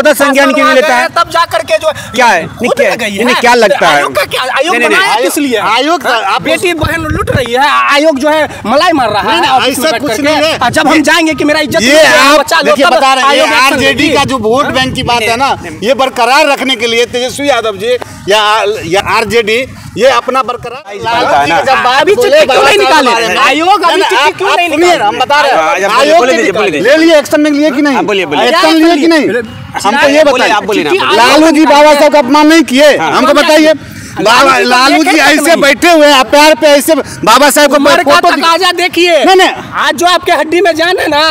तब जाकर के जो क्या है क्या लगता है आयोग बनाया किस लिए? आयोग बेटी बहन लुट रही है, आयोग जो है मलाई मार रहा है। ऐसा कुछ नहीं है। जब हम जाएंगे कि मेरा इज्जत देखिए बता रहे हैं आरजेडी का जो वोट बैंक की बात है ना, ये बरकरार रखने के लिए तेजस्वी यादव जी या आरजेडी ये अपना बरकरार अभी चिट्ठी क्यों नहीं निकाले? आयोग अभी चिट्ठी क्यों नहीं निकाले? हम बता रहे हैं आयोग ले लिए, एक्शन में लिए कि नहीं, एक्शन लिए कि नहीं, हमको ये बताइए। लालू जी बाबा साहब का अपमान नहीं किए, हमको बताइए। लालू जी ऐसे बैठे हुए हैं पैर पे, ऐसे बाबा साहब को तकाजा देखिए। आज जो आपके हड्डी में जान है ना,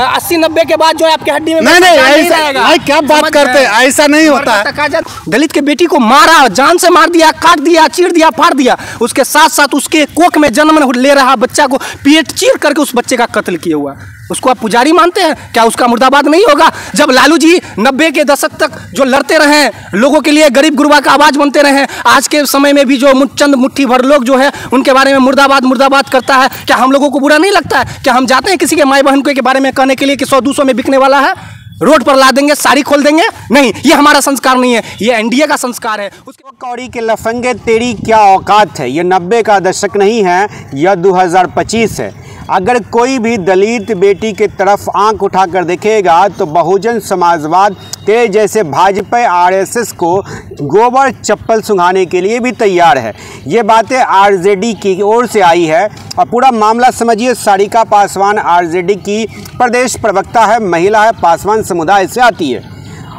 80-90 के बाद जो आपके हड्डी में नहीं, क्या बात करते हैं, ऐसा नहीं होता है। दलित के बेटी को मारा, जान से मार दिया, काट दिया, चीर दिया, फाड़ दिया, उसके साथ साथ उसके कोख में जन्म ले रहा बच्चा को पेट चीर करके उस बच्चे का कत्ल किया हुआ। उसको आप पुजारी मानते हैं क्या? उसका मुर्दाबाद नहीं होगा? जब लालू जी 90 के दशक तक जो लड़ते रहे, लोगों के लिए गरीब गुरबा का आवाज बनते रहे, आज के समय में भी जो चंद मुट्ठी भर लोग जो है उनके बारे में मुर्दाबाद करता है, क्या हम लोगों को बुरा नहीं लगता है? क्या हम जाते हैं किसी के माई बहन के बारे में कहने के लिए कि 100-200 में बिकने वाला है, रोड पर ला देंगे, साड़ी खोल देंगे? नहीं, ये हमारा संस्कार नहीं है, ये एनडीए का संस्कार है। उसके कौड़ी के लफंगे तेरी क्या औकात है। ये 90 का दशक नहीं है, यह 2025 है। अगर कोई भी दलित बेटी की तरफ आंख उठाकर देखेगा तो बहुजन समाजवाद तेरे जैसे भाजपा आरएसएस को गोबर चप्पल सुंघाने के लिए भी तैयार है। ये बातें आरजेडी की ओर से आई है और पूरा मामला समझिए। सारिका पासवान आरजेडी की प्रदेश प्रवक्ता है, महिला है, पासवान समुदाय से आती है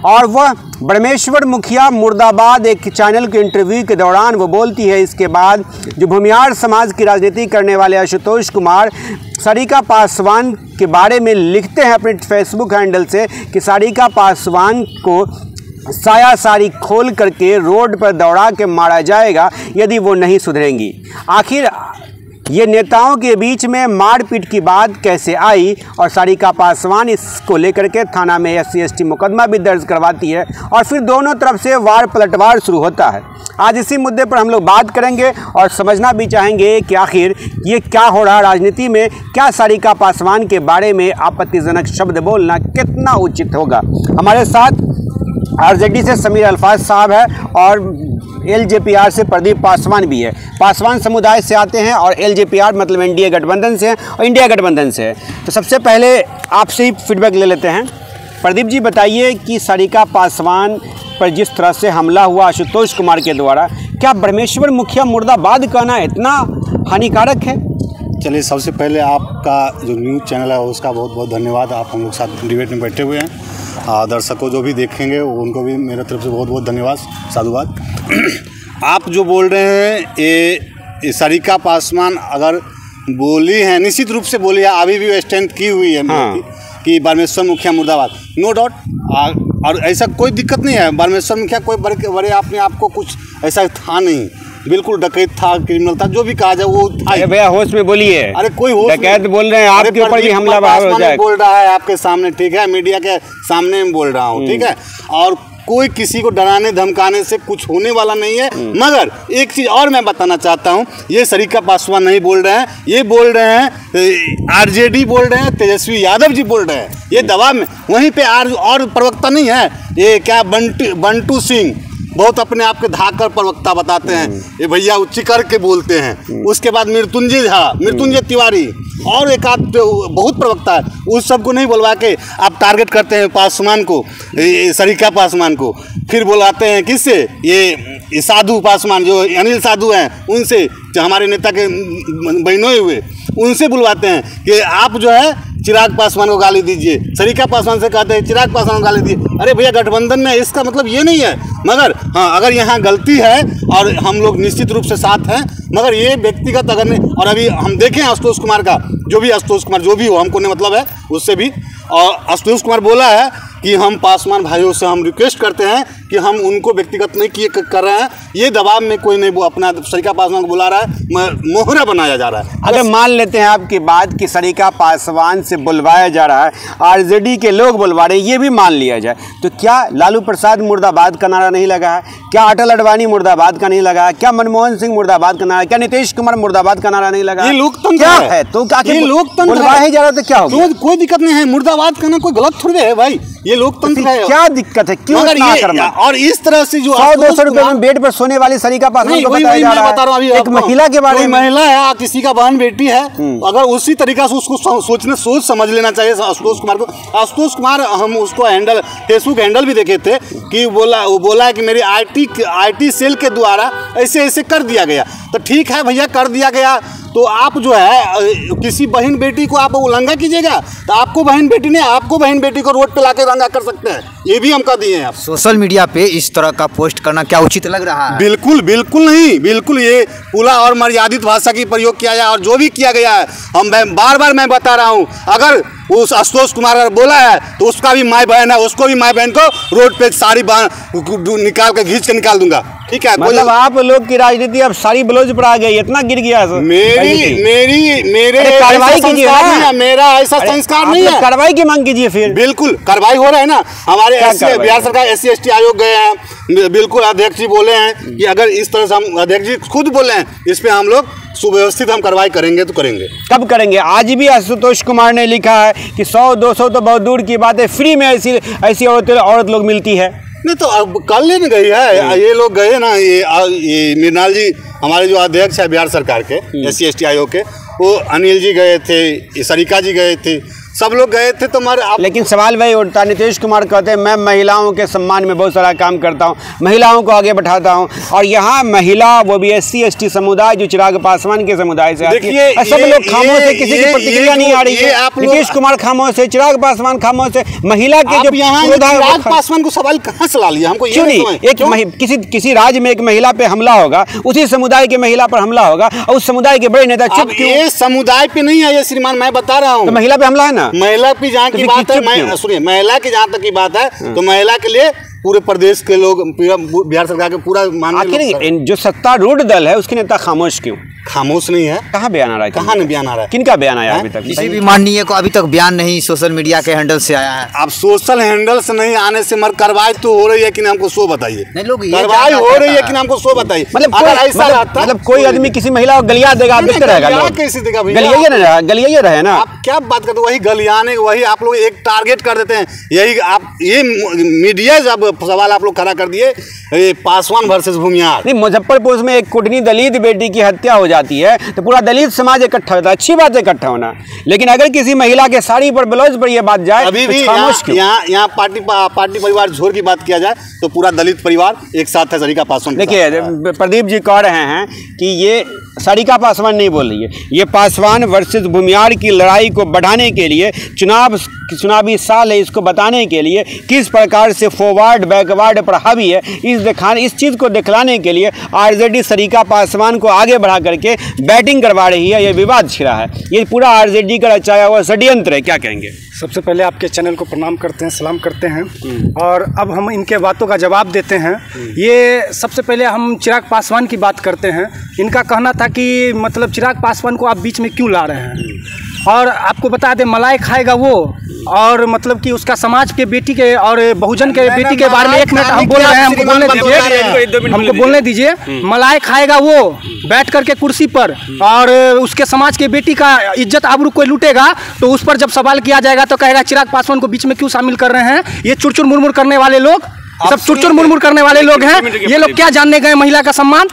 और वह ब्रह्मेश्वर मुखिया मुर्दाबाद एक चैनल के इंटरव्यू के दौरान वो बोलती है। इसके बाद जो भूमियार समाज की राजनीति करने वाले आशुतोष कुमार सारिका पासवान के बारे में लिखते हैं अपने फेसबुक हैंडल से कि सारिका पासवान को साया साड़ी खोल करके रोड पर दौड़ा के मारा जाएगा यदि वो नहीं सुधरेंगी। आखिर ये नेताओं के बीच में मारपीट की बात कैसे आई? और सारिका पासवान इसको लेकर के थाना में SC/ST मुकदमा भी दर्ज करवाती है और फिर दोनों तरफ से वार पलटवार शुरू होता है। आज इसी मुद्दे पर हम लोग बात करेंगे और समझना भी चाहेंगे कि आखिर ये क्या हो रहा है राजनीति में, क्या सारिका पासवान के बारे में आपत्तिजनक शब्द बोलना कितना उचित होगा। हमारे साथ आरजेडी से समीर अल्फाज साहब है और LJPR से प्रदीप पासवान भी है। पासवान समुदाय से आते हैं और LJPR मतलब NDA गठबंधन से है और इंडिया गठबंधन से है। तो सबसे पहले आपसे ही फीडबैक ले लेते हैं। प्रदीप जी बताइए कि सारिका पासवान पर जिस तरह से हमला हुआ आशुतोष कुमार के द्वारा, क्या ब्रह्मेश्वर मुखिया मुर्दाबाद कहना इतना हानिकारक है? चलिए, सबसे पहले आपका जो न्यूज़ चैनल है उसका बहुत बहुत धन्यवाद। आप हम लोग साथ डिबेट में बैठे हुए हैं। दर्शकों जो भी देखेंगे उनको भी मेरे तरफ से बहुत बहुत धन्यवाद, साधुवाद। आप जो बोल रहे हैं ये सारिका पासवान अगर बोली है, निश्चित रूप से बोली है, अभी भी स्टैंड की हुई है कि ब्रह्मेश्वर मुखिया मुर्दाबाद, नो डाउट। और ऐसा कोई दिक्कत नहीं है। ब्रह्मेश्वर मुखिया कोई बड़े अपने आप को कुछ ऐसा था नहीं, बिल्कुल डकैत था, क्रिमिनल था, जो भी कहा जाए वो था। अरे भैया होश में बोलिए। अरे कोई होश डकैत बोल रहे हैं, आपके ऊपर भी हमला हो जाए। बोल रहा है आपके सामने, ठीक है, मीडिया के सामने में बोल रहा हूँ, ठीक है। और कोई किसी को डराने धमकाने से कुछ होने वाला नहीं है। मगर एक चीज़ और मैं बताना चाहता हूँ, ये सारिका पासवान नहीं बोल रहे हैं, ये बोल रहे हैं आरजेडी बोल रहे हैं, तेजस्वी यादव जी बोल रहे हैं। ये दवा में वहीं पे और प्रवक्ता नहीं है, ये क्या बंटू सिंह बहुत अपने आप के धाकर प्रवक्ता बताते हैं, ये भैया उच्च करके बोलते हैं। उसके बाद मृत्युंजय तिवारी और एक आध बहुत प्रवक्ता है, उस सबको नहीं बुलवा के आप टारगेट करते हैं पासवान को, सारिका पासवान को। फिर बुलाते हैं किससे, ये साधु पासवान जो अनिल साधु हैं उनसे, जो हमारे नेता के बहनोई हुए, उनसे बुलवाते हैं कि आप जो है चिराग पासवान को गाली दीजिए। सारिका पासवान से कहते हैं चिराग पासवान को गाली दीजिए। अरे भैया, गठबंधन में इसका मतलब ये नहीं है। मगर हाँ, अगर यहाँ गलती है और हम लोग निश्चित रूप से साथ हैं, मगर ये व्यक्तिगत अगर नहीं। और अभी हम देखें आशुतोष कुमार का, आशुतोष कुमार जो भी हो, हमको नहीं मतलब है उससे भी। और आशुतोष कुमार बोला है कि हम पासवान भाइयों से हम रिक्वेस्ट करते हैं कि हम उनको व्यक्तिगत नहीं कर रहे हैं। ये दबाव में कोई नहीं, वो अपना सारिका पासवान को बुला रहा है, मोहरा बनाया जा रहा है। अगर मान लेते हैं आपकी बात कि सारिका पासवान से बुलवाया जा रहा है, आरजेडी के लोग बुलवा रहे हैं, ये भी मान लिया जाए, तो क्या लालू प्रसाद मुर्दाबाद का नारा नहीं लगा है? क्या अटल अडवाणी मुर्दाबाद का नहीं लगा है? क्या मनमोहन सिंह मुर्दाबाद का नारा? क्या नीतीश कुमार मुर्दाबाद का नारा नहीं लगा? ये लोकतंत्र है। तो ये लोकतंत्र बुलवाया ही जा रहा है तो क्या होगा? कोई दिक्कत नहीं है, मुर्दाबाद कहना कोई गलत थोड़ी है भाई। ये लोकतंत्र है। क्या दिक्कत है, क्यों मगर इतना ये करना? और इस तरह से जो 100-200 रुपए में बेड पर सोने वाली सरिका पासवान को बताया जा रहा है, एक महिला के बारे में। महिला है, किसी का बहन बेटी है, अगर उसी तरीका से उसको सोच समझ लेना चाहिए आशुतोष कुमार को। आशुतोष कुमार, हम उसको हैंडल, फेसबुक हैंडल भी देखे थे कि वो बोला है कि मेरी IT सेल के द्वारा ऐसे कर दिया गया। तो ठीक है भैया, कर दिया गया तो आप जो है किसी बहन बेटी को आप उल्लंघन कीजिएगा तो आपको बहन बेटी ने आपको बहन बेटी को रोड पे लाके दंगा कर सकते हैं, ये भी हम कह दिए हैं। आप सोशल मीडिया पे इस तरह का पोस्ट करना क्या उचित लग रहा है? बिल्कुल बिल्कुल नहीं, बिल्कुल ये खुला और मर्यादित भाषा की प्रयोग किया जाए। और जो भी किया गया है, हम बार मैं बता रहा हूँ, अगर उस आशुतोष कुमार अगर बोला है तो उसका भी माई बहन है, उसको भी माई बहन को रोड पे साड़ी निकाल के खींच के निकाल दूंगा। ठीक है, मतलब आप लोग की राजनीति अब साड़ी ब्लाउज पर आ गई, इतना गिर गया। मेरे कार्रवाई कीजिए ना, मेरा ऐसा संस्कार नहीं है। कार्रवाई की मांग कीजिए फिर। बिल्कुल कार्रवाई हो रहा है ना, हमारे बिहार सरकार SC/ST आयोग गए हैं, बिल्कुल अध्यक्ष जी बोले हैं कि अगर इस तरह से हम, अध्यक्ष जी खुद बोले हैं, इस पे हम लोग सुव्यवस्थित हम कार्रवाई करेंगे तो करेंगे। कब करेंगे? आज भी आशुतोष कुमार ने लिखा है कि 100-200 तो बहुत दूर की बात है, फ्री में ऐसी औरत लोग मिलती है। नहीं तो अब कल लेने गई है, ये लोग गए ना, ये मृणाल जी हमारे जो अध्यक्ष है बिहार सरकार के SC/ST आयोग के, वो अनिल जी गए थे, सरिका जी गए थे, सब लोग गए थे। तो लेकिन सवाल वही उठता, नीतीश कुमार कहते हैं मैं महिलाओं के सम्मान में बहुत सारा काम करता हूं, महिलाओं को आगे बढ़ाता हूं, और यहाँ महिला वो भी SC/ST समुदाय जो चिराग पासवान के समुदाय से आती है, सब लोग खामोश है, किसी की प्रतिक्रिया नहीं आ रही है। नीतीश कुमार खामोश है, चिराग पासवान खामोश है, महिला के जो चिराग पासवान को सवाल कहाँ से ला लिया? हमको क्यों नहीं? एक किसी राज्य में एक महिला पे हमला होगा, उसी समुदाय की महिला पर हमला होगा, और उस समुदाय के बड़े नेता चुप क्यों? ये समुदाय पे नहीं है ये श्रीमान, मैं बता रहा हूँ। महिला पे हमला है ना, महिला की जहाँ की बात है, सुनिए, महिला की जहाँ तक की बात है तो महिला के लिए पूरे प्रदेश के लोग, बिहार सरकार के पूरा आखिर जो सत्तारूढ़ दल है उसके नेता खामोश क्यों? खामोश नहीं है। कहाँ बयान आ रहा है? कहाँ नहीं बयान आ रहा है? किनका बयान आया अभी तक? किसी भी माननीय को अभी तक बयान नहीं सोशल मीडिया के हैंडल से आया है। अब सोशल हैंडल से नहीं आने से मगर कार्रवाई तो हो रही है कि हमको सो बताइए। नहीं, लोग कार्रवाई हो रही है कि हमको सो बताइए। मतलब कोई आदमी किसी महिला को गलिया देगा, देखते रहेगा, कैसे देगा? गलिया रहे ना। आप क्या बात करते? वही गलियाने, वही आप लोग एक टारगेट कर देते हैं। यही आप, ये मीडिया जब सवाल आप लोग खड़ा कर दिए, पासवान वर्सेस भूमियार। नहीं, मुजफ्फरपुर में एक कुटनी दलित बेटी की हत्या हो जाती है तो पूरा दलित समाज इकट्ठा होता है, अच्छी बात है इकट्ठा होना, लेकिन अगर किसी महिला के साड़ी पर ब्लाउज पर यह बात जाए, अभी भी यहाँ पार्टी परिवार झोर की बात किया जाए तो पूरा दलित परिवार एक साथ है सरिका पासवान। देखिए, प्रदीप जी कह रहे हैं कि ये सरिका पासवान नहीं बोल रही है, ये पासवान वर्सेस भूमियार की लड़ाई को बढ़ाने के लिए चुनावी साल है, इसको बताने के लिए किस प्रकार से फॉरवर्ड बैकवर्ड पर हावी है, इस चीज़ को दिखलाने के लिए आरजेडी सरिका पासवान को आगे बढ़ा करके बैटिंग करवा रही है। ये विवाद छिड़ा है, ये पूरा आरजेडी का रचाया हुआ षड्यंत्र है। क्या कहेंगे? सबसे पहले आपके चैनल को प्रणाम करते हैं, सलाम करते हैं, और अब हम इनके बातों का जवाब देते हैं। ये सबसे पहले हम चिराग पासवान की बात करते हैं। इनका कहना था कि मतलब चिराग पासवान को आप बीच में क्यों ला रहे हैं, और आपको बता दें मलाई खाएगा वो, और मतलब कि उसका समाज के बेटी के और बहुजन के बेटी के बारे में 1 मिनट हम बोल रहे हैं, हमको बोलने दीजिए। मलाई खाएगा वो बैठ करके कुर्सी पर, और उसके समाज के बेटी का इज्जत आबरू कोई लूटेगा तो उस पर जब सवाल किया जाएगा तो कहेगा चिराग पासवान को बीच में क्यों शामिल कर रहे हैं। ये चुरचुर मुरमुर करने वाले लोग, सब चुरचुर मुरमुर करने वाले लोग हैं। ये लोग क्या जानने गए महिला का सम्मान?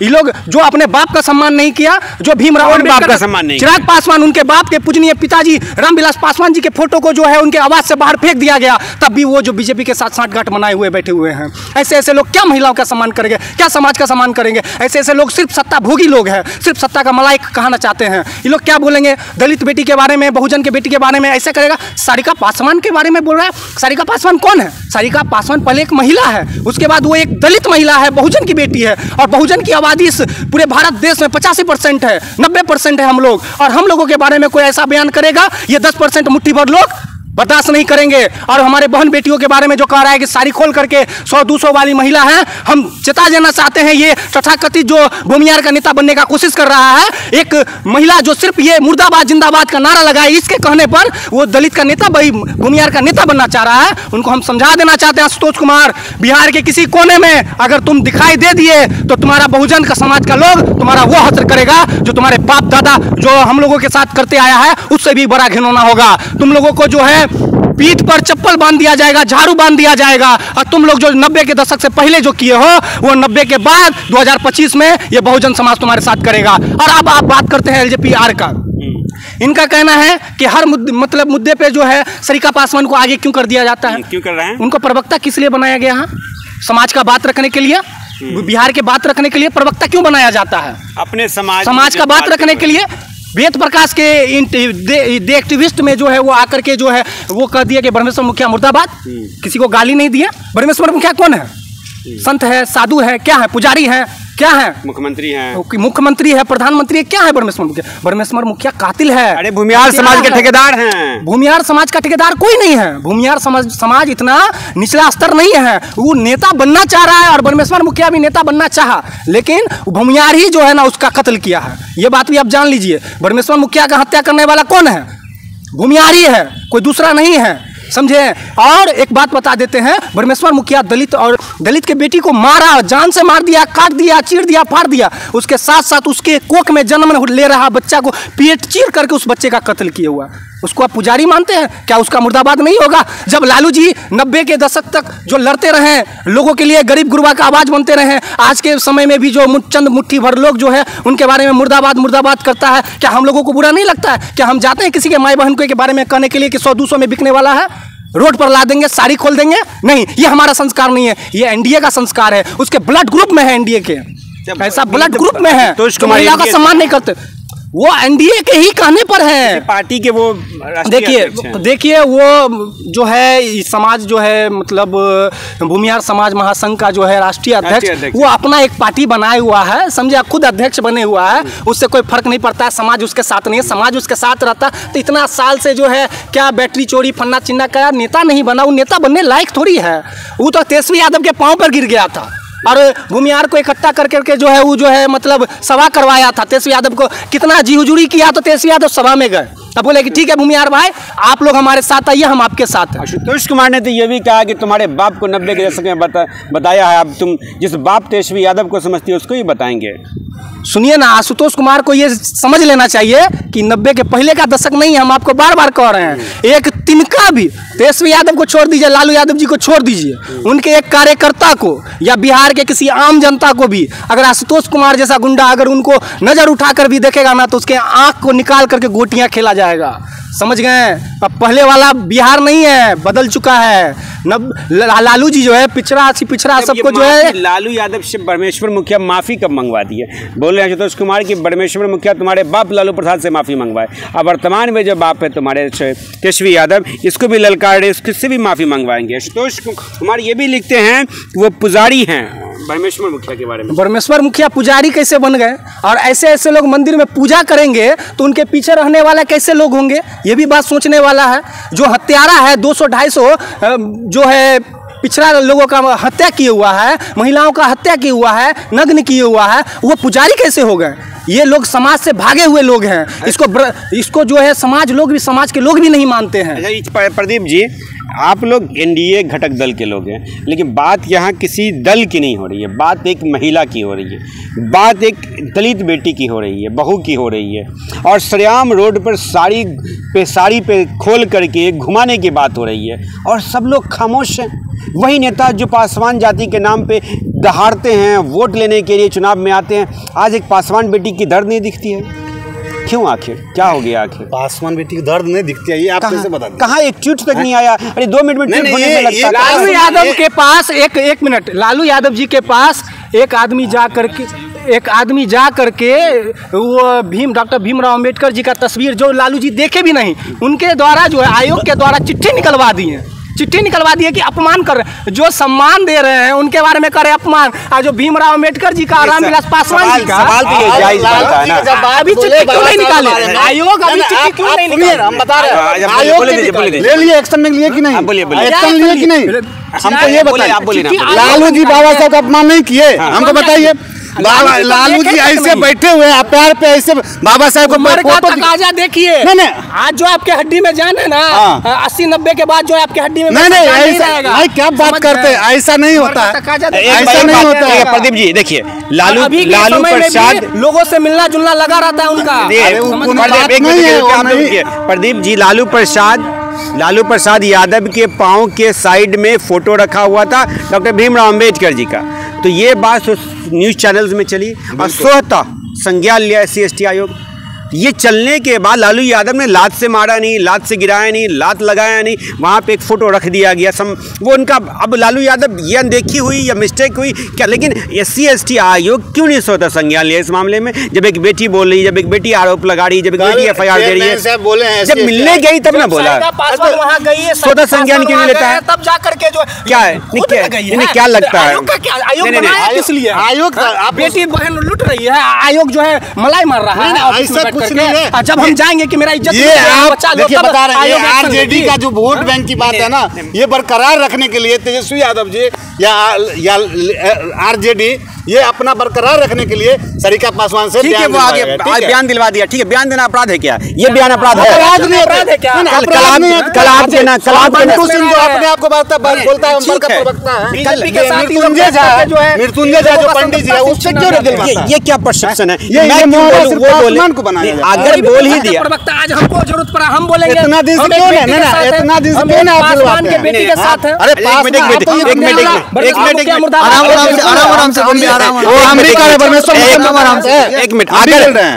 ये लोग जो अपने बाप का सम्मान नहीं किया, जो भीमराव बाप का सम्मान नहीं, चिराग पासवान उनके बाप के पूजनीय पिताजी रामविलास पासवान जी के फोटो को जो है उनके आवाज से बाहर फेंक दिया गया, तब भी वो जो बीजेपी के साथ साठगांठ बनाए हुए बैठे हुए हैं। ऐसे लोग क्या महिलाओं का सम्मान करेंगे, क्या समाज का सम्मान करेंगे? ऐसे लोग सिर्फ सत्ता भोगी लोग हैं, सिर्फ सत्ता का मलाई कहना चाहते हैं। ये लोग क्या बोलेंगे दलित बेटी के बारे में, बहुजन के बेटी के बारे में? ऐसे करेगा। सरिका पासवान के बारे में बोल रहा है। सरिका पासवान कौन है? सरिका पासवान पहले एक महिला है, उसके बाद वो एक दलित महिला है, बहुजन की बेटी है, और बहुजन की आबादी इस पूरे भारत देश में 85% है, 90% है हम लोग, और हम लोगों के बारे में कोई ऐसा बयान करेगा, ये 10% मुट्ठी भर लोग बर्दाश्त नहीं करेंगे। और हमारे बहन बेटियों के बारे में जो कह रहा है कि साड़ी खोल करके 100-200 वाली महिला है, हम चेता देना चाहते हैं ये तथाकथित जो भूमियार का नेता बनने का कोशिश कर रहा है, एक महिला जो सिर्फ ये मुर्दाबाद जिंदाबाद का नारा लगाए, इसके कहने पर वो दलित का नेता, भाई भूमियार का नेता बनना चाह रहा है। उनको हम समझा देना चाहते हैं, आशुतोष कुमार, बिहार के किसी कोने में अगर तुम दिखाई दे दिए तो तुम्हारा बहुजन का समाज का लोग तुम्हारा वो हश्र करेगा जो तुम्हारे बाप दादा जो हम लोगों के साथ करते आया है, उससे भी बड़ा घिनौना होगा। तुम लोगों को जो है पीठ पर चप्पल बांध दिया जाएगा, झाड़ू बांध दिया जाएगा। और तुम लोग जो 90 के दशक से पहले जो किए हो, वो 90 के बाद 2025 में ये बहुजन समाज तुम्हारे साथ करेगा। और अब आप बात करते हैं एलजेपीआर का। इनका कहना है कि हर मुद्दे पे जो है सरिता पासवान को आगे क्यों कर दिया जाता है? क्यों कर रहे हैं? उनको प्रवक्ता किस लिए बनाया गया है? समाज का बात रखने के लिए, बिहार के बात रखने के लिए प्रवक्ता क्यों बनाया जाता है? अपने समाज का बात रखने के लिए। वेद प्रकाश के एक्टिविस्ट में जो है वो आकर के जो है वो कह दिया कि ब्रह्मेश्वर मुखिया मुर्दाबाद। किसी को गाली नहीं दिया। ब्रह्मेश्वर मुखिया कौन है? संत है, साधु है, क्या है? पुजारी है, क्या है? मुख्यमंत्री है, मुख्यमंत्री है, प्रधानमंत्री है, क्या है ब्रह्मेश्वर मुखिया? ब्रह्मेश्वर मुखिया कातिल है। अरे भूमिहार समाज के ठेकेदार हैं। भूमिहार समाज का ठेकेदार कोई नहीं है। भूमिहार समाज इतना निचला स्तर नहीं है। वो नेता बनना चाह रहा है और ब्रह्मेश्वर मुखिया भी नेता बनना चाहा, लेकिन भूमिहार ही जो है ना उसका कत्ल किया है। ये बात भी आप जान लीजिए। ब्रह्मेश्वर मुखिया का हत्या करने वाला कौन है? भूमिहार ही है, कोई दूसरा नहीं है, समझे? और एक बात बता देते हैं, ब्रह्मेश्वर मुखिया दलित के बेटी को मारा, जान से मार दिया, काट दिया, चीर दिया, फाड़ दिया। उसके साथ साथ उसके कोख में जन्म ले रहा बच्चा को पेट चीर करके उस बच्चे का कत्ल किया हुआ। उसको आप पुजारी मानते हैं? क्या उसका मुर्दाबाद नहीं होगा? जब लालू जी 90 के दशक तक जो लड़ते रहे, लोगों के लिए गरीब गुरबा का आवाज बनते रहे, आज के समय में भी जो चंद मुट्ठी भर लोग जो है उनके बारे में मुर्दाबाद करता है, क्या हम लोगों को बुरा नहीं लगता है? क्या हम जाते हैं किसी के माई बहन के बारे में कहने के लिए कि 100-200 में बिकने वाला है, रोड पर ला देंगे, साड़ी खोल देंगे? नहीं, ये हमारा संस्कार नहीं है। ये एनडीए का संस्कार है। उसके ब्लड ग्रुप में है, एनडीए के ऐसा ब्लड ग्रुप में है तो महिला का सम्मान नहीं करते। वो एनडीए के ही कहने पर है, पार्टी के वो देखिए वो जो है समाज जो है मतलब भूमिहार समाज महासंघ का जो है राष्ट्रीय अध्यक्ष, वो अपना एक पार्टी बनाया हुआ है, समझे? खुद अध्यक्ष बने हुआ है, उससे कोई फर्क नहीं पड़ता है। समाज उसके साथ नहीं है, समाज उसके साथ रहता। तो इतना साल से जो है क्या बैटरी चोरी फन्ना चिन्ना का नेता नहीं बना, वो नेता बनने लायक थोड़ी है। वो तो तेजस्वी यादव के पांव पर गिर गया था और भूमिहार को इकट्ठा करके जो है वो जो है मतलब सभा करवाया था। तेजस्वी यादव को कितना जी हुजूरी किया तो तेजस्वी यादव सभा में गए। अब बोले कि ठीक है भूमिहार भाई, आप लोग हमारे साथ आइए, हम आपके साथ हैं। आशुतोष कुमार ने तो ये भी कहा कि तुम्हारे बाप को 90 के दशक में बताया है, अब तुम जिस बाप तेजस्वी यादव को समझती हो उसको ही बताएंगे। सुनिए ना, आशुतोष कुमार को ये समझ लेना चाहिए कि 90 के पहले का दशक नहीं है। हम आपको बार बार कह रहे हैं, एक तिनका भी तेजस्वी यादव को छोड़ दीजिए, लालू यादव जी को छोड़ दीजिए, उनके एक कार्यकर्ता को या बिहार के किसी आम जनता को भी अगर आशुतोष कुमार जैसा गुंडा अगर उनको नजर उठाकर भी देखेगा ना तो उसके आंख को निकाल करके गोटियां खेला जाएगा। समझ गए? अब पहले वाला बिहार नहीं है, बदल चुका है। लालू जी जो है पिछड़ा सबको जो है। लालू यादव से ब्रह्मेश्वर मुखिया माफी कब मंगवा दी है? बोल रहे हैं आशुतोष कुमार की ब्रह्मेश्वर मुखिया तुम्हारे बाप लालू प्रसाद से माफी मंगवाए। अब वर्तमान में जो बाप है तुम्हारे तेजस्वी यादव, इसको भी ललकार रहे, इससे भी माफी मंगवाएंगे। आशुतोष कुमार ये भी लिखते हैं वो पुजारी हैं ब्रह्मेश्वर मुखिया के बारे में। ब्रह्मेश्वर मुखिया पुजारी कैसे बन गए? और ऐसे ऐसे लोग मंदिर में पूजा करेंगे तो उनके पीछे रहने वाले कैसे लोग होंगे? ये भी बात सोचने वाला है। जो हत्यारा है 200-250 जो है पिछड़ा लोगों का हत्या किया हुआ है, महिलाओं का हत्या किया हुआ है, नग्न किया हुआ है, वो पुजारी कैसे हो गए? ये लोग समाज से भागे हुए लोग हैं। इसको जो है समाज के लोग भी नहीं मानते हैं। प्रदीप जी, आप लोग एनडीए घटक दल के लोग हैं, लेकिन बात यहाँ किसी दल की नहीं हो रही है, बात एक महिला की हो रही है, बात एक दलित बेटी की हो रही है, बहू की हो रही है, और सरेआम रोड पर साड़ी पे खोल करके घुमाने की बात हो रही है और सब लोग खामोश हैं। वही नेता जो पासवान जाति के नाम पे दहाड़ते हैं, वोट लेने के लिए चुनाव में आते हैं, आज एक पासवान बेटी की दर्द नहीं दिखती है। क्यों? आखिर क्या हो गया? आखिर पासवान बेटी की दर्द नहीं दिखती है, ये आप कैसे बता दें? कहाँ एक ट्वीट तक नहीं आया? अरे 2 मिनट में ट्वीट होने में लगता है। लालू यादव के पास एक मिनट, लालू यादव जी के पास एक आदमी जा करके वो डॉक्टर भीमराव अम्बेडकर जी का तस्वीर जो लालू जी देखे भी नहीं, उनके द्वारा जो है आयोग के द्वारा चिट्ठी निकलवा दिए कि अपमान कर रहे हैं। जो सम्मान दे रहे हैं उनके बारे में करे अपमान। और जो भीमराव अम्बेडकर जी का, रामविलास पासवान जी का सवाल तो ये जायज बनता है ना। अभी चिट्ठी क्यों नहीं निकाले आयोग? अभी चिट्ठी क्यों नहीं निकाले? हम बता रहे हैं आयोग ले लिए, एक्शन में लिए कि नहीं? एक्शन लिए कि नहीं? हमको ये बताइए। लालू जी बाबा साहब का अपमान नहीं किए, हमको बताइए। लालू जी ऐसे बैठे हुए हैं पैर पे, ऐसे बाबा साहब को तकाजा देखिए। आज जो आपके हड्डी में जान है ना, 80-90 के बाद जो आपके हड्डी में नहीं ऐसा क्या बात करते हैं? ऐसा नहीं होता है, ऐसा नहीं होता है। प्रदीप जी देखिए, लालू प्रसाद लोगों से मिलना जुलना लगा रहता है उनका। प्रदीप जी, लालू प्रसाद लालू प्रसाद यादव के पाँव के साइड में फोटो रखा हुआ था डॉक्टर भीमराव अंबेडकर जी का। तो ये बात न्यूज़ चैनल्स में चली और स्वतः संज्ञान लिया SC/ST आयोग। ये चलने के बाद लालू यादव ने लात से मारा नहीं, लात से गिराया नहीं, लात लगाया नहीं, वहाँ पे एक फ़ोटो रख दिया गया। वो उनका अब लालू यादव ये अनदेखी हुई या मिस्टेक हुई क्या, लेकिन SC/ST आयोग क्यों नहीं सोता संज्ञान लिया इस मामले में? जब एक बेटी बोल रही, जब एक बेटी आरोप लगा रही, जब एक बेटी FIR दे रही है, जब मिलने गई तब ना बोला, स्वतः संज्ञान क्यों नहीं लेता है? तब जाकर के जो क्या है, क्या लगता है आयोग बेटी बहन लुट रही है, आयोग जो है मलाई मार रहा है। कुछ नहीं है। जब हम जाएंगे कि मेरा इज्जत ये आप देखिए बता रहे हैं, आरजेडी का जो वोट बैंक की बात है ना, ये बरकरार रखने के लिए तेजस्वी यादव जी या आरजेडी ये अपना बरकरार रखने के लिए सरिता पासवान से ठीक है, वो आगे बयान दिलवा दिया। ठीक है, बयान देना अपराध है क्या? ये बयान अपराध है? अपराध है क्या? कल आपके ना जो अपने आप को बोलता है प्रवक्ता है मृत्युंजय झा जो पंडित जी है, उससे क्यों नहीं दिलवाता? ये क्या परसेप्शन है? वो बोले अगर बोल ही दिया प्रवक्ता, आज हमको जरूरत पड़ा हम बोलेंगे। इतना दिन से क्यों नहीं ना, इतना दिन से क्यों नहीं आप दिलवाते हैं? बेटी के साथ है। अरे एक मिनट,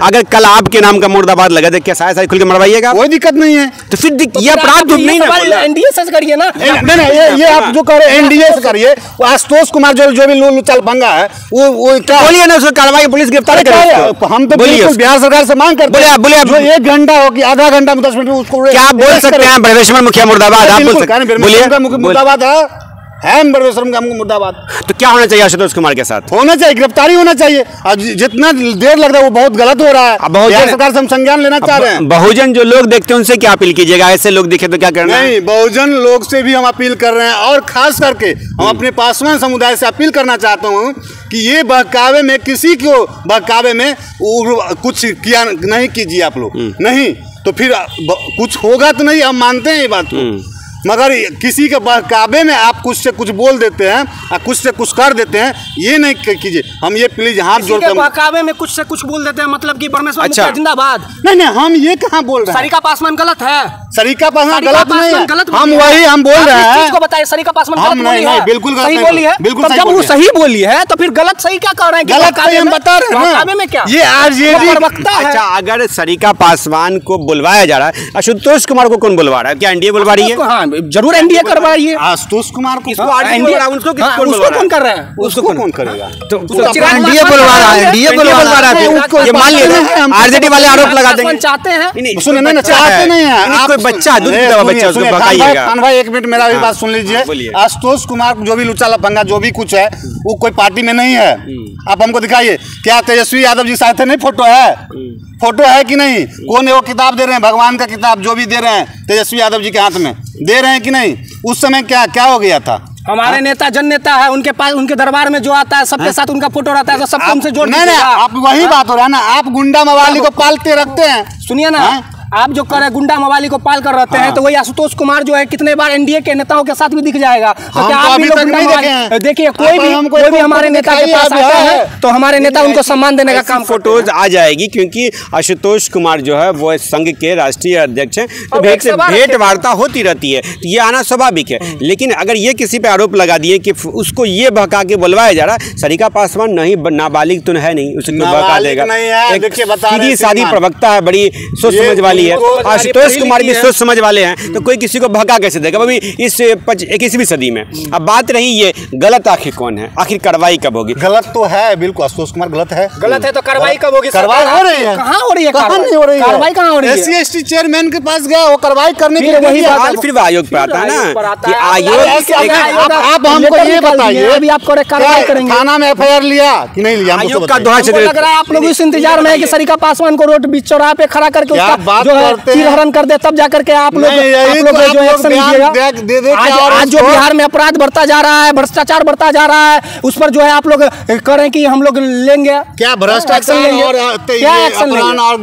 अगर कल आपके नाम का मुर्दाबाद लगा दे, क्या सारे खुल के मरवाइएगा? कोई दिक्कत नहीं है। तो फिर ये अपराध नहीं ना, एनडीए से करिए ना। नहीं, ये आप जो कर रहे हैं एनडीए से करिए। आशुतोष कुमार जो भी लूल चल पंगा है, वो क्या बोलिए ना, उसको कार्रवाई पुलिस गिरफ्तार करे। हम तो बिल्कुल बिहार सरकार से मांग करते हैं। बोले जो 1 घंटा हो कि आधा घंटा में 10 मिनट में उसको क्या बोल सकते हैं? ब्रह्मेश्वर मुखिया मुर्दाबाद, आप बोल सकते हैं? बोलिए, मुर्दाबाद है ब्रह्मेश्वरम का मुर्दाबाद। तो क्या होना चाहिए आशुतोष कुमार के साथ? होना चाहिए, गिरफ्तारी होना चाहिए। और जितना देर लग रहा है वो बहुत गलत हो रहा है। बिहार सरकार से हम संज्ञान लेना चाह रहे हैं। बहुजन जो लोग देखते हैं उनसे क्या अपील कीजिएगा? ऐसे लोग दिखे तो क्या करना? नहीं, बहुजन लोग से भी हम अपील कर रहे हैं, और खास करके हम अपने पासवान समुदाय से अपील करना चाहता हूँ कि ये बहकावे में, किसी को बहकावे में कुछ किया नहीं कीजिए आप लोग। नहीं तो फिर कुछ होगा तो नहीं, हम मानते हैं ये बात को, मगर किसी के बहकावे में आप कुछ से कुछ बोल देते हैं और कुछ से कुछ कर देते हैं, ये नहीं कीजिए। हम ये प्लीज हाथ जोड़कर, बहकावे में कुछ से कुछ बोल देते हैं मतलब कि परमेश्वर मुखिया जिंदाबाद। नहीं, हम ये कहाँ बोल रहे हैं? सरिता पासवान गलत है। सरिता पासवान गलत नहीं है, हम बोल रहे हैं। को बताइए, सरिता पासवान हम नहीं, बिल्कुल सही बोली है। बिल्कुल जब वो सही बोली है तो फिर गलत सही क्या कर रहे हैं? गलत हम बता रहे हैं। बहकावे में क्या? ये आरजेडी अच्छा, अगर सरिता पासवान को बुलवाया जा रहा है, आशुतोष कुमार को कौन बुलवा रहा है? क्या एनडीए बुलवा रही है? हाँ, जरूर एनडीए करवाइए। आशुतोष कुमार को उसको कौन कर रहा है? उसको कौन करेगा? तो एनडीए बुलवा रहा है, एनडीए बुलवा रहा है। ये मान लीजिए आरजेडी वाले आरोप लगा देंगे। चाहते हैं, सुनिए, चाहते नहीं है। आप कोई बच्चा दूध पीता हुआ बच्चा, उसको भगाइएगा। भाई 1 मिनट मेरा भी बात सुन लीजिए। आशुतोष कुमार जो भी लुच्चा लफंगा जो भी कुछ है, वो कोई पार्टी में नहीं है। आप हमको दिखाइए, क्या तेजस्वी यादव जी साथ नहीं? फोटो है, फोटो है कि नहीं? कौन है वो? किताब दे रहे हैं, भगवान का किताब जो भी दे रहे हैं तेजस्वी यादव जी के हाथ में दे रहे हैं कि नहीं? उस समय क्या हो गया था? हमारे नेता जन नेता है, उनके पास, उनके दरबार में जो आता है सबके साथ उनका फोटो रहता है, तो सबको उनसे जोड़ नहीं, आप वही बात हो रहा है ना, आप गुंडा मवाली को पालते रखते हैं। सुनिए ना, आप जो करे गुंडा मवाली को पाल कर रहते हैं, तो वही आशुतोष कुमार जो है कितने बार एनडीए के नेताओं के साथ भी दिख जाएगा। तो क्या आप भी लोग देखिए, कोई भी हमारे नेता के पास आता है तो हमारे नेता उनको सम्मान देने का काम। फोटोज आ जाएगी क्योंकि आशुतोष कुमार जो है वो संघ के राष्ट्रीय अध्यक्ष हैं, तो भेंट वार्ता होती रहती है, तो ये आना स्वाभाविक है। लेकिन अगर ये किसी पे आरोप लगा दिए कि उसको ये बहका के बुलवाया जा रहा है, सरिता पासवान नहीं, नाबालिग तो है नहीं, उसको बहका देगा। सीधी सादी प्रवक्ता है, बड़ी सोच समझ वाली है। आशुतोष कुमार भी सोच समझ वाले हैं, तो कोई किसी को भगा कैसे देगा? अभी इस 21वीं सदी में। अब बात रही ये गलत आखिर कौन है, आखिर कार्रवाई कब होगी? गलत तो है, बिल्कुल आशुतोष कुमार गलत है तो कार्रवाई कब होगी? कार्रवाई हो रही है। कहाँ हो रही है? नहीं हो रही है। कार्रवाई कहाँ हो रही है? SC/ST चेयरमैन के पास गया, वो कार्रवाई करने के लिए वही बात फिर आयोग पर आता है ना कि आयोग। आप हमको ये बताइए, अभी आप कार्रवाई करेंगे, थाना में FIR लिया कि नहीं लिया? आयोग का दोहरा क्षेत्र लग रहा है आप लोग इस इंतजार में है कि सरिता पासवान को रोड बीच चौराहे पे खड़ा करके उसका जो है चीरहरण कर दे, तब जाकर के आप लोग जो एक्शन लीजिएगा। आज जो बिहार में अपराध बढ़ता जा रहा है, भ्रष्टाचार बढ़ता जा रहा है, उस पर जो है आप लोग करें कि हम लोग लेंगे क्या? भ्रष्टाचार और अपराध और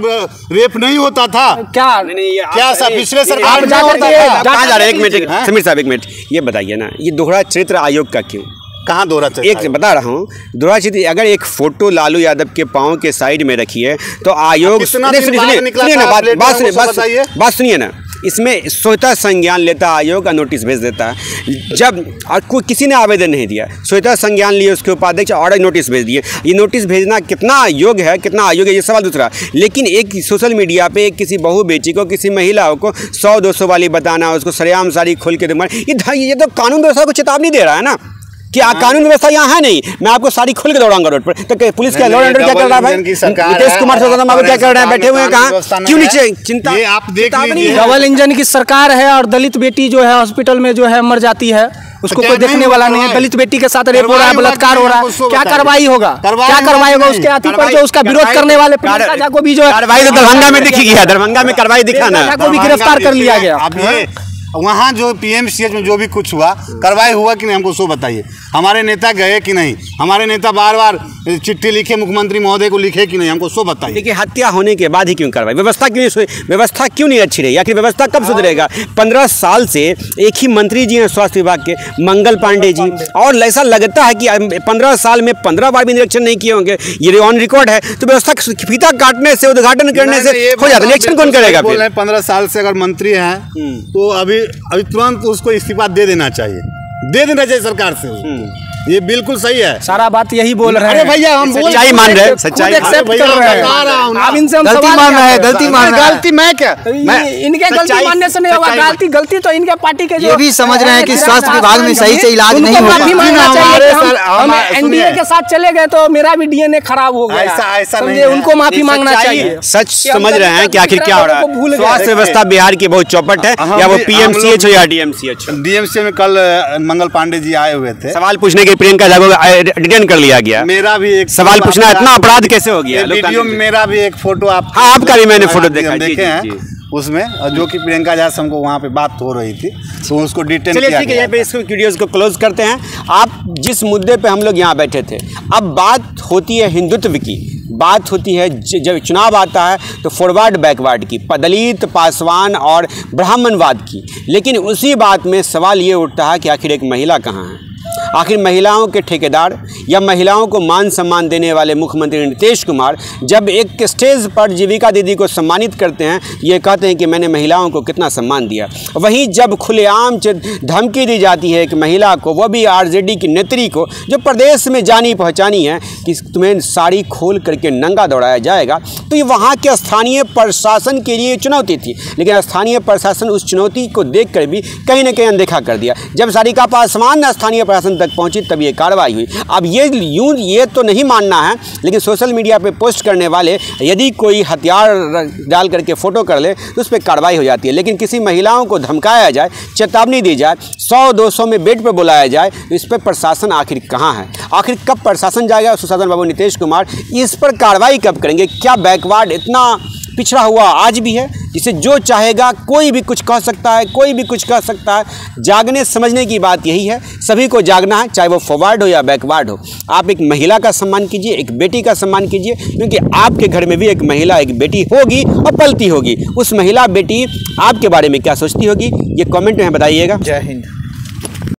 रेप नहीं होता था क्या? सब पिछले सरकार में होता था। कहाँ जा रहे हैं? 1 मिनट समीर साहब, 1 मिनट ये बताइए ना, ये दोहरा चरित्र आयोग का क्यों? कहाँ दोहरा चरित्र? एक बता रहा हूँ, दोहरा चरित्र अगर एक फोटो लालू यादव के पाँव के साइड में रखी है तो आयोग, बात सुनिए ना, इसमें स्वतः संज्ञान लेता आयोग का नोटिस भेज देता है। जब और कोई किसी ने आवेदन नहीं दिया, स्वतः संज्ञान लिए उसके उपाध्यक्ष और नोटिस भेज दिए। ये नोटिस भेजना कितना योग्य है, कितना अयोग्य है, ये सवाल दूसरा। लेकिन एक सोशल मीडिया पे किसी बहू बेटी को, किसी महिला को 100-200 वाली बताना, उसको सरेआम सारी खोल के दूंगा, ये तो कानून व्यवस्था को चेतावनी दे रहा है ना कि कानून व्यवस्था यहाँ है नहीं, मैं आपको सारी खोल के दौड़ाऊंगा रोड पर। तो पुलिस क्या लॉ एंड ऑर्डर क्या कर रहा है भाई? नीतीश कुमार क्या कर रहे हैं? बैठे हुए हैं कहाँ? क्यों नीचे चिंता? ये आप देख लीजिए, डबल इंजन की सरकार है और दलित बेटी जो है हॉस्पिटल में जो है मर जाती है, उसको कोई देखने वाला नहीं है। दलित बेटी के साथ रेप हो रहा है, बलात्कार हो रहा है, क्या कार्रवाई होगा? क्या कार्रवाई होगा उसके हाथी पर? जो उसका विरोध करने वाले प्रियंका झा को भी जो है कार्रवाई तो दरभंगा में दिखी गया, दरभंगा में कार्रवाई दिखाना को भी गिरफ्तार कर लिया गया। अब ये वहाँ जो पीएमसीएच में जो भी कुछ हुआ, कार्रवाई हुआ कि नहीं, हमको सो बताइए। हमारे नेता गए कि नहीं? हमारे नेता बार बार चिट्ठी लिखे मुख्यमंत्री महोदय को, लिखे कि नहीं, हमको सो बताइए। देखिए, हत्या होने के बाद ही क्यों कार्रवाई? व्यवस्था क्यों नहीं अच्छी रही? आखिर व्यवस्था कब सुधरेगा? 15 साल से एक ही मंत्री जी हैं स्वास्थ्य विभाग के, मंगल पांडे जी, और ऐसा लगता है कि 15 साल में 15 बार भी निरीक्षण नहीं किए होंगे। ये ऑन रिकॉर्ड है। तो व्यवस्था फीता काटने से, उद्घाटन करने से हो जाता है, निरीक्षण कौन करेगा? 15 साल से अगर मंत्री हैं तो अभी तुरंत उसको इस्तीफा दे देना चाहिए सरकार से। ये बिल्कुल सही है, सारा बात यही बोल रहे हैं। अरे भैया, हम सच्चाई मान रहे हैं, सच्चाई एक्सेप्ट कर रहे हैं। अब इनसे हम गलती मान रहा है, गलती मान रहा है। गलती मैं क्या, इनके गलती मानने से नहीं होगा। गलती तो इनके पार्टी के ये भी समझ रहे हैं कि स्वास्थ्य विभाग में सही से इलाज नहीं हो माफी मांगना चाहिए। हम सुनिए, एनडीए के साथ चले गए तो मेरा भी डीएनए खराब हो गया। ऐसा नहीं समझे? है। उनको माफी मांगना चाहिए। सच समझ रहे हैं कि आखिर क्या हो रहा है। स्वास्थ्य व्यवस्था बिहार की बहुत चौपट है, या वो पीएमसीएच हो या डीएमसीएच। डीएमसीएच में कल मंगल पांडे जी आए हुए थे, सवाल पूछने के प्रियंका झा को डिटेन कर लिया गया। मेरा भी एक सवाल पूछना इतना अपराध कैसे हो गया? वीडियो में मेरा भी एक फोटो आपका भी मैंने फोटो देखा, देखे हैं उसमें, जो कि प्रियंका झा से हमको वहाँ पे बात हो रही थी, तो उसको डिटेन किया। ठीक है, यहाँ पे इसको वीडियोस को क्लोज करते हैं। आप जिस मुद्दे पे हम लोग यहाँ बैठे थे, अब बात होती है हिंदुत्व की, बात होती है जब चुनाव आता है तो फॉरवर्ड बैकवर्ड की, दलित, पासवान और ब्राह्मणवाद की। लेकिन उसी बात में सवाल ये उठता है कि आखिर एक महिला कहाँ है? आखिर महिलाओं के ठेकेदार या महिलाओं को मान सम्मान देने वाले मुख्यमंत्री नीतीश कुमार जब एक स्टेज पर जीविका दीदी को सम्मानित करते हैं, ये कहते हैं कि मैंने महिलाओं को कितना सम्मान दिया। वहीं जब खुलेआम धमकी दी जाती है एक महिला को, वो भी आरजेडी की नेत्री को, जो प्रदेश में जानी पहचानी है, कि तुम्हें साड़ी खोल करके नंगा दौड़ाया जाएगा, तो ये वहाँ के स्थानीय प्रशासन के लिए चुनौती थी। लेकिन स्थानीय प्रशासन उस चुनौती को देख कर भी कहीं ना कहीं अनदेखा कर दिया। जब सारिका पासवान स्थानीय प्रशासन तक पहुंची तब ये कार्रवाई हुई। अब ये तो नहीं मानना है, लेकिन सोशल मीडिया पे पोस्ट करने वाले यदि कोई हथियार डाल करके फोटो कर ले तो उस पर कार्रवाई हो जाती है। लेकिन किसी महिलाओं को धमकाया जाए, चेतावनी दी जाए, 100-200 में बेड पर बुलाया जाए, तो इस पर प्रशासन आखिर कहाँ है? आखिर कब प्रशासन जाएगा? सुशासन बाबू नीतीश कुमार इस पर कार्रवाई कब करेंगे? क्या बैकवर्ड इतना पिछड़ा हुआ आज भी है जिसे जो चाहेगा कोई भी कुछ कह सकता है, कोई भी कुछ कह सकता है? जागने समझने की बात यही है, सभी को जागना है, चाहे वो फॉरवर्ड हो या बैकवर्ड हो। आप एक महिला का सम्मान कीजिए, एक बेटी का सम्मान कीजिए, क्योंकि आपके घर में भी एक महिला, एक बेटी होगी और पलती होगी। उस महिला बेटी आपके बारे में क्या सोचती होगी, ये कमेंट में बताइएगा। जय हिंद।